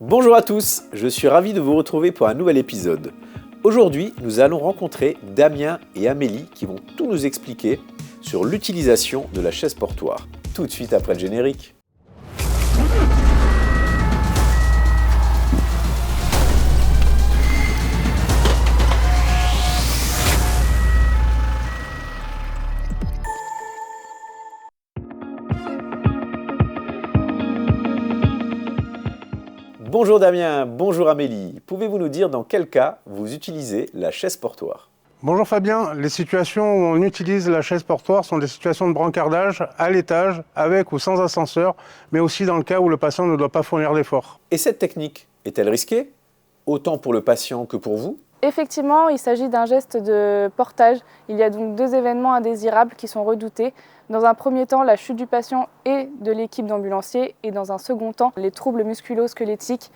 Bonjour à tous, je suis ravi de vous retrouver pour un nouvel épisode. Aujourd'hui, nous allons rencontrer Damien et Amélie qui vont tout nous expliquer sur l'utilisation de la chaise portoir. Tout de suite après le générique. Bonjour Damien, bonjour Amélie. Pouvez-vous nous dire dans quel cas vous utilisez la chaise portoir ? Bonjour Fabien, les situations où on utilise la chaise portoir sont des situations de brancardage à l'étage, avec ou sans ascenseur, mais aussi dans le cas où le patient ne doit pas fournir d'effort. Et cette technique est-elle risquée, autant pour le patient que pour vous ? Effectivement, il s'agit d'un geste de portage. Il y a donc deux événements indésirables qui sont redoutés. Dans un premier temps, la chute du patient et de l'équipe d'ambulanciers, et dans un second temps, les troubles musculo-squelettiques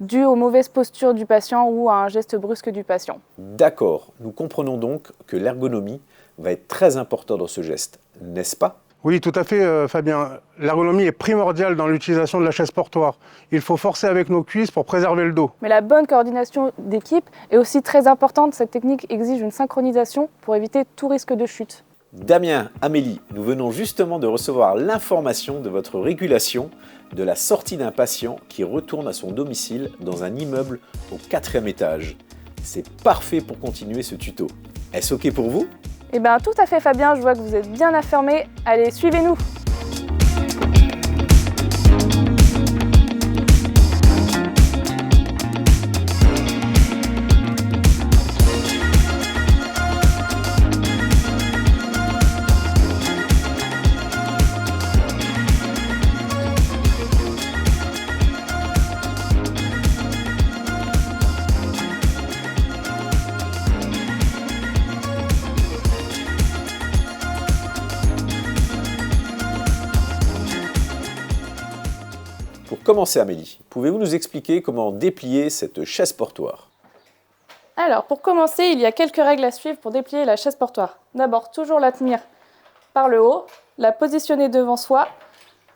dus aux mauvaises postures du patient ou à un geste brusque du patient. D'accord, nous comprenons donc que l'ergonomie va être très importante dans ce geste, n'est-ce pas ? Oui, tout à fait Fabien. L'ergonomie est primordiale dans l'utilisation de la chaise portoir. Il faut forcer avec nos cuisses pour préserver le dos. Mais la bonne coordination d'équipe est aussi très importante. Cette technique exige une synchronisation pour éviter tout risque de chute. Damien, Amélie, nous venons justement de recevoir l'information de votre régulation de la sortie d'un patient qui retourne à son domicile dans un immeuble au 4e étage. C'est parfait pour continuer ce tuto. Est-ce OK pour vous ? Eh bien, tout à fait Fabien, je vois que vous êtes bien affirmé. Allez, suivez-nous. Pour commencer Amélie, pouvez-vous nous expliquer comment déplier cette chaise portoir ? Alors, pour commencer, il y a quelques règles à suivre pour déplier la chaise portoir. D'abord, toujours la tenir par le haut, la positionner devant soi,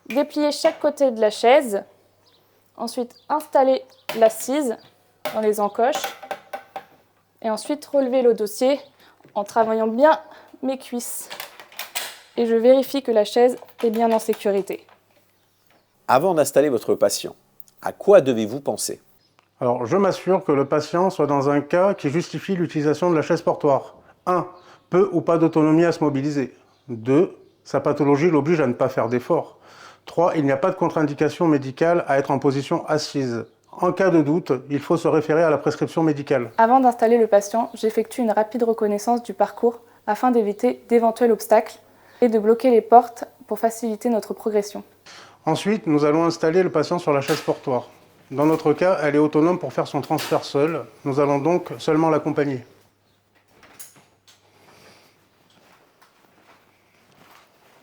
déplier chaque côté de la chaise, ensuite installer l'assise dans les encoches, et ensuite relever le dossier en travaillant bien mes cuisses. Et je vérifie que la chaise est bien en sécurité. Avant d'installer votre patient, à quoi devez-vous penser ? Alors, je m'assure que le patient soit dans un cas qui justifie l'utilisation de la chaise portoir. 1. Peu ou pas d'autonomie à se mobiliser. 2. Sa pathologie l'oblige à ne pas faire d'effort. 3. Il n'y a pas de contre-indication médicale à être en position assise. En cas de doute, il faut se référer à la prescription médicale. Avant d'installer le patient, j'effectue une rapide reconnaissance du parcours afin d'éviter d'éventuels obstacles et de bloquer les portes pour faciliter notre progression. Ensuite, nous allons installer le patient sur la chaise portoir. Dans notre cas, elle est autonome pour faire son transfert seule. Nous allons donc seulement l'accompagner.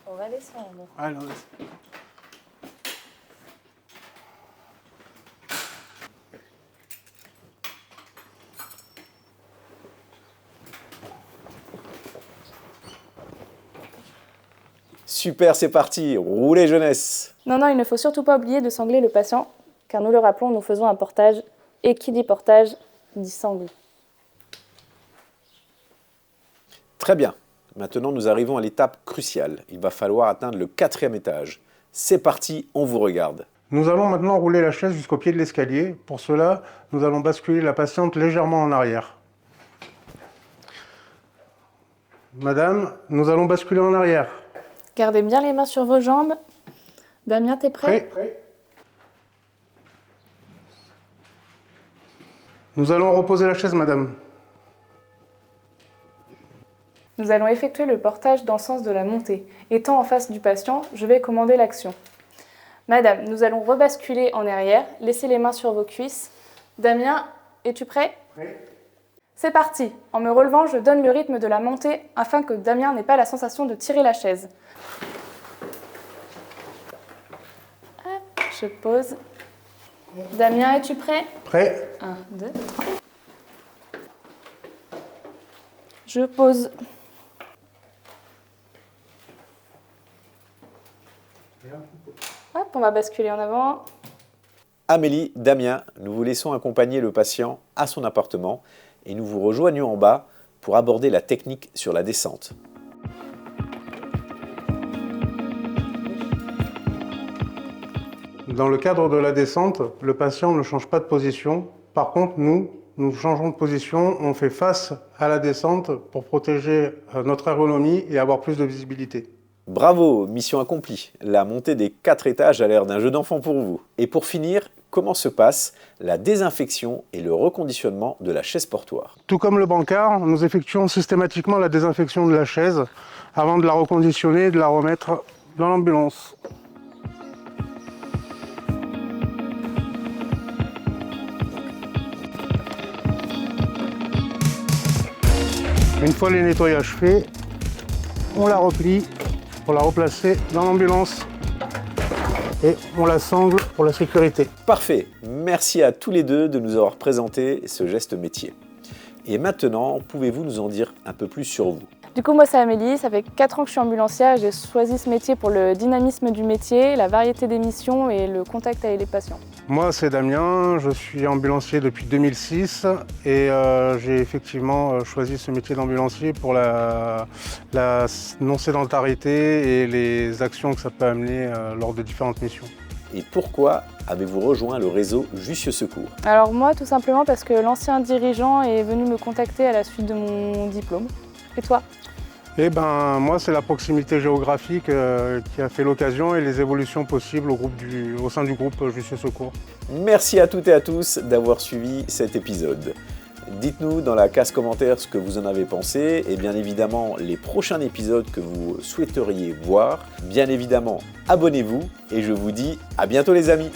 On va descendre. Alors, Super, c'est parti, roulez jeunesse ! Non, il ne faut surtout pas oublier de sangler le patient, car nous le rappelons, nous faisons un portage, et qui dit portage, dit sangle. Très bien, maintenant nous arrivons à l'étape cruciale. Il va falloir atteindre le 4e étage. C'est parti, on vous regarde. nous allons maintenant rouler la chaise jusqu'au pied de l'escalier. Pour cela, nous allons basculer la patiente légèrement en arrière. Madame, nous allons basculer en arrière. Gardez bien les mains sur vos jambes. Damien, t'es prêt ? Prêt ? Nous allons reposer la chaise, madame. Nous allons effectuer le portage dans le sens de la montée. Étant en face du patient, je vais commander l'action. Madame, nous allons rebasculer en arrière. Laissez les mains sur vos cuisses. Damien, es-tu prêt ? Prêt ? C'est parti. En me relevant, je donne le rythme de la montée afin que Damien n'ait pas la sensation de tirer la chaise. Hop, je pose. Damien, es-tu prêt ? Prêt ? 1, 2, 3. Je pose. Hop, on va basculer en avant. Amélie, Damien, nous vous laissons accompagner le patient à son appartement et nous vous rejoignons en bas pour aborder la technique sur la descente. Dans le cadre de la descente, le patient ne change pas de position. Par contre, nous changeons de position, on fait face à la descente pour protéger notre ergonomie et avoir plus de visibilité. Bravo, mission accomplie. La montée des 4 étages a l'air d'un jeu d'enfant pour vous. Et pour finir, comment se passe la désinfection et le reconditionnement de la chaise portoir? Tout comme le bancard, nous effectuons systématiquement la désinfection de la chaise avant de la reconditionner et de la remettre dans l'ambulance. Une fois les nettoyages faits, on la replie pour la replacer dans l'ambulance et on la sangle pour la sécurité. Parfait, merci à tous les deux de nous avoir présenté ce geste métier. Et maintenant, pouvez-vous nous en dire un peu plus sur vous? Du coup, moi c'est Amélie, ça fait 4 ans que je suis ambulancière. J'ai choisi ce métier pour le dynamisme du métier, la variété des missions et le contact avec les patients. Moi c'est Damien, je suis ambulancier depuis 2006 et j'ai effectivement choisi ce métier d'ambulancier pour la non-sédentarité et les actions que ça peut amener lors de différentes missions. Et pourquoi avez-vous rejoint le réseau Jussieu Secours? Alors moi, tout simplement parce que l'ancien dirigeant est venu me contacter à la suite de mon diplôme. Et toi? Eh ben, moi, c'est la proximité géographique qui a fait l'occasion et les évolutions possibles au sein du groupe Jussieu Secours. Merci à toutes et à tous d'avoir suivi cet épisode. Dites-nous dans la case commentaire ce que vous en avez pensé et bien évidemment les prochains épisodes que vous souhaiteriez voir. Bien évidemment, abonnez-vous et je vous dis à bientôt les amis.